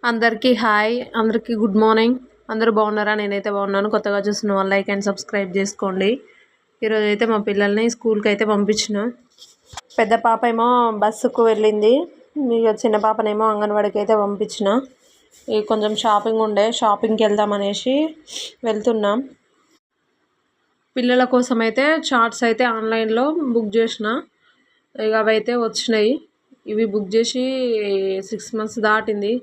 అందరికీ హాయ్, అందరికీ good morning. అందరూ బాగున్నారా? నేనైతే బాగున్నాను. కొత్తగా చూస్తున్న వాళ్ళు లైక్ అండ్ సబ్స్క్రైబ్ చేసుకోండి. ఈరోజు అయితే మా పిల్లల్ని స్కూల్కి అయితే పంపించిన. పెద్ద పాప ఏమో బస్సుకు వెళ్ళింది, ఇక చిన్న పాపనేమో అంగన్వాడికి అయితే పంపించిన. ఇక కొంచెం షాపింగ్ ఉండే, షాపింగ్కి వెళ్దామనేసి వెళ్తున్నాం. పిల్లల కోసం అయితే చార్ట్స్ అయితే ఆన్లైన్లో బుక్ చేసిన. ఇక అవైతే వచ్చినాయి. ఇవి బుక్ చేసి 6 months దాటింది.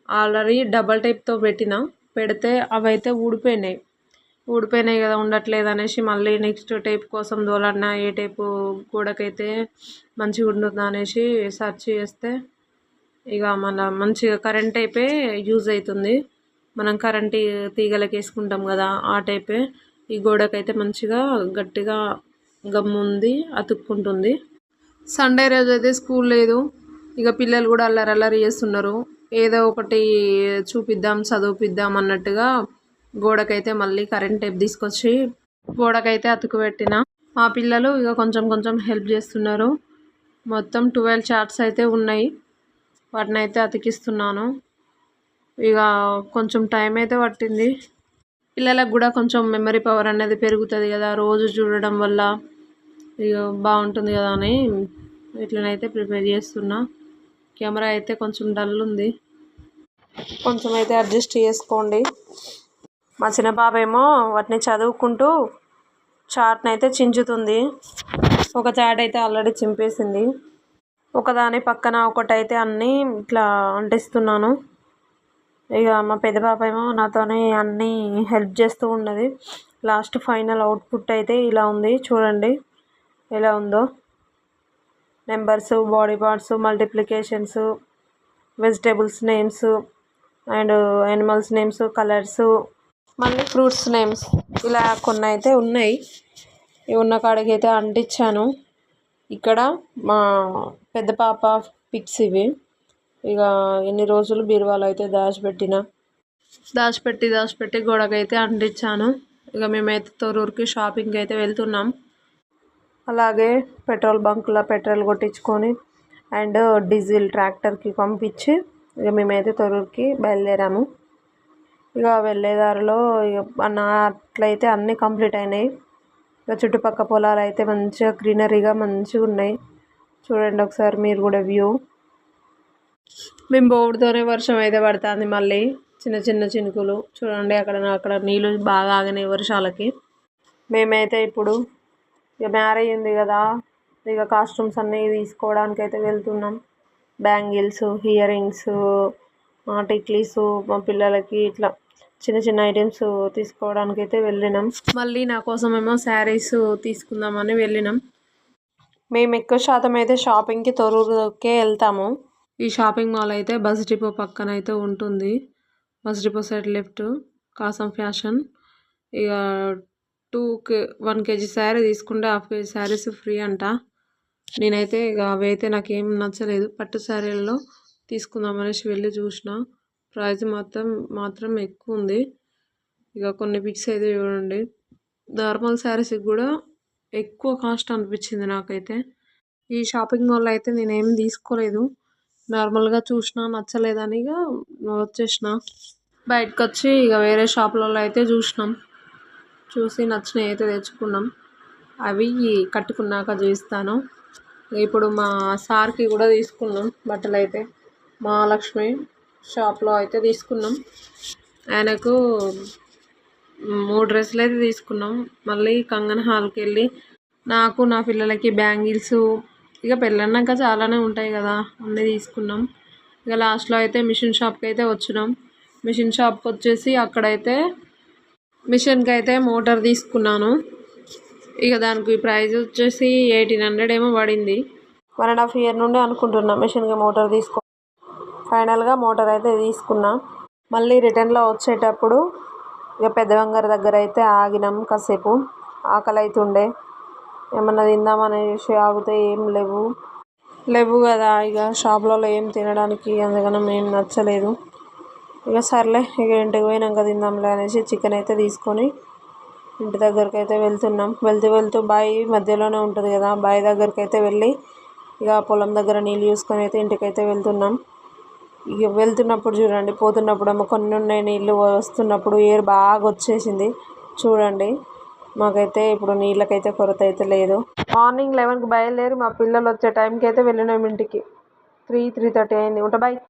ఆల్రెడీ డబల్ టైప్తో పెడితే అవైతే ఊడిపోయినాయి కదా, ఉండట్లేదు అనేసి మళ్ళీ నెక్స్ట్ టైప్ కోసం దోలన్నా ఏ టైపు గోడకైతే మంచిగా ఉంటుందా అనేసి సెర్చ్ చేస్తే ఇక మన మంచిగా కరెంట్ టైపే యూజ్ అవుతుంది. మనం కరెంట్ తీగలకి వేసుకుంటాం కదా, ఆ టైపే ఈ గోడకైతే మంచిగా గట్టిగా గమ్ముంది, అతుక్కుంటుంది. సండే రోజు అయితే స్కూల్ లేదు. ఇక పిల్లలు కూడా అల్లరి చేస్తున్నారు. ఏదో ఒకటి చూపిద్దాం, చదివిపిద్దాం అన్నట్టుగా గోడకైతే మళ్ళీ కరెంట్ టేప్ తీసుకొచ్చి గోడకైతే అతుకు పెట్టిన. మా పిల్లలు ఇక కొంచెం కొంచెం హెల్ప్ చేస్తున్నారు. మొత్తం 12 చార్ట్స్ అయితే ఉన్నాయి. వాటిని అయితే అతికిస్తున్నాను. ఇక కొంచెం టైం అయితే పట్టింది. పిల్లలకు కూడా కొంచెం మెమరీ పవర్ అనేది పెరుగుతుంది కదా, రోజు చూడడం వల్ల ఇక బాగుంటుంది కదా అని ఇట్లనైతే ప్రిపేర్ చేస్తున్నా. కెమెరా అయితే కొంచెం డల్ ఉంది, కొంచెం అయితే అడ్జస్ట్ చేసుకోండి. మా చిన్న పాప ఏమో వాటిని చదువుకుంటూ చార్ట్ని అయితే చించుతుంది. ఒక చార్ట్ అయితే ఆల్రెడీ చింపేసింది. ఒకదాని పక్కన ఒకటైతే అన్నీ ఇట్లా అంటిస్తున్నాను. ఇక మా పెద్ద పాప ఏమో నాతోనే అన్నీ హెల్ప్ చేస్తూ ఉన్నది. లాస్ట్ ఫైనల్ అవుట్పుట్ అయితే ఇలా ఉంది, చూడండి ఎలా ఉందో. Numbers, body parts, multiplications, vegetables names and animals names, colours, మళ్ళీ ఫ్రూట్స్ నేమ్స్, ఇలా కొన్ని అయితే ఉన్నాయి. ఇవి ఉన్న కాడికి అయితే అంటించాను. ఇక్కడ మా పెద్ద పాప పిక్స్ ఇవి. ఇక ఎన్ని రోజులు బీరువాలో అయితే దాచిపెట్టి గోడకైతే అంటించాను. ఇక మేమైతే తొర్రూరుకి షాపింగ్కి అయితే వెళ్తున్నాం. అలాగే పెట్రోల్ బంక్లో పెట్రోల్ కొట్టించుకొని అండ్ డీజిల్ ట్రాక్టర్కి పంపించి ఇక మేమైతే తొర్రూరుకి బయలుదేరాము. ఇక వెళ్ళేదారిలో ఇక అట్లయితే అన్నీ కంప్లీట్ అయినాయి. ఇక చుట్టుపక్కల పొలాలు అయితే మంచిగా గ్రీనరీగా మంచిగా ఉన్నాయి. చూడండి ఒకసారి మీరు కూడా వ్యూ. మేము బోర్డుతోనే వర్షం అయితే పడుతుంది. మళ్ళీ చిన్న చిన్న చినుకులు చూడండి. అక్కడ నీళ్ళు బాగా ఆగినాయి వర్షాలకి. మేమైతే ఇప్పుడు ఇక మ్యారేజ్ ఉంది కదా, ఇక కాస్ట్యూమ్స్ అన్నీ తీసుకోవడానికి అయితే వెళ్తున్నాం. బ్యాంగిల్స్, ఇయర్ రింగ్స్, టిక్లీస్, మా పిల్లలకి ఇట్లా చిన్న చిన్న ఐటమ్స్ తీసుకోవడానికి అయితే వెళ్ళినాం. మళ్ళీ నా కోసమేమో శారీస్ తీసుకుందామని వెళ్ళినాం. మేము ఎక్కువ శాతం అయితే షాపింగ్కి తొర్రూరుకే వెళ్తాము. ఈ షాపింగ్ మాల్ అయితే బస్ డిపో పక్కన అయితే ఉంటుంది. Bus depot side left Kasam fashion. ఇక 1 kg శారీ తీసుకుంటే 1/2 kg శారీస్ ఫ్రీ అంట. నేనైతే ఇక అవి అయితే నాకేం నచ్చలేదు. పట్టు శారీలలో తీసుకుందామనేసి వెళ్ళి చూసిన. ప్రైస్ మాత్రం ఎక్కువ ఉంది. ఇక కొన్ని పిక్స్ అయితే చూడండి. నార్మల్ శారీస్కి కూడా ఎక్కువ కాస్ట్ అనిపించింది నాకైతే. ఈ షాపింగ్ మాల్లో అయితే నేనేం తీసుకోలేదు. నార్మల్గా చూసినా నచ్చలేదని ఇక వచ్చేసిన. బయటకు వచ్చి ఇక వేరే షాపులలో అయితే చూసి నచ్చినవి అయితే తెచ్చుకున్నాం. అవి కట్టుకున్నాక చూపిస్తాను. ఇప్పుడు మా సార్కి కూడా తీసుకున్నాం బట్టలు అయితే. మహాలక్ష్మి షాప్లో అయితే తీసుకున్నాం. ఆయనకు 3 డ్రెస్సులు అయితే తీసుకున్నాం. మళ్ళీ కంగన్ హాల్కి వెళ్ళి నాకు నా పిల్లలకి బ్యాంగిల్స్, ఇక పెళ్ళన్నాక చాలానే ఉంటాయి కదా, అన్నీ తీసుకున్నాం. ఇక లాస్ట్లో అయితే మిషన్ షాప్కి అయితే వచ్చినాం. మిషన్ షాప్కి వచ్చేసి అక్కడైతే మిషన్కి అయితే మోటార్ తీసుకున్నాను. ఇక దానికి ప్రైస్ వచ్చేసి 1800 ఏమో పడింది. 1.5 year నుండి అనుకుంటున్నా మిషన్కి మోటార్ ఫైనల్గా మోటార్ అయితే తీసుకున్నా. మళ్ళీ రిటర్న్లో వచ్చేటప్పుడు ఇక పెద్దవంగారి దగ్గర అయితే ఆగినాం కాసేపు. ఆకలి అవుతుండే, ఏమన్నా తిందామనేసి ఆగితే ఏం లేవు కదా ఇక షాప్లలో ఏం తినడానికి, అందుకని ఏం నచ్చలేదు. ఇక సర్లే ఇక ఇంటికి పోయినాక తిందాంలే అనేసి చికెన్ అయితే తీసుకొని ఇంటి దగ్గరికి అయితే వెళ్తున్నాం. వెళ్తూ బావి మధ్యలోనే ఉంటుంది కదా, బావి దగ్గరికి అయితే వెళ్ళి ఇక పొలం దగ్గర నీళ్ళు చూసుకొని అయితే ఇంటికైతే వెళ్తున్నాం. ఇక వెళ్తున్నప్పుడు చూడండి, పోతున్నప్పుడు ఏమో కొన్ని ఉన్నాయి నీళ్ళు, వస్తున్నప్పుడు ఎయిర్ బాగా వచ్చేసింది చూడండి. మాకైతే ఇప్పుడు నీళ్ళకైతే కొరత అయితే లేదు. మార్నింగ్ 11కి బయలుదేరి మా పిల్లలు వచ్చే టైంకి అయితే వెళ్ళినాం ఇంటికి. 3:30 అయింది. ఉంటా బాయ్.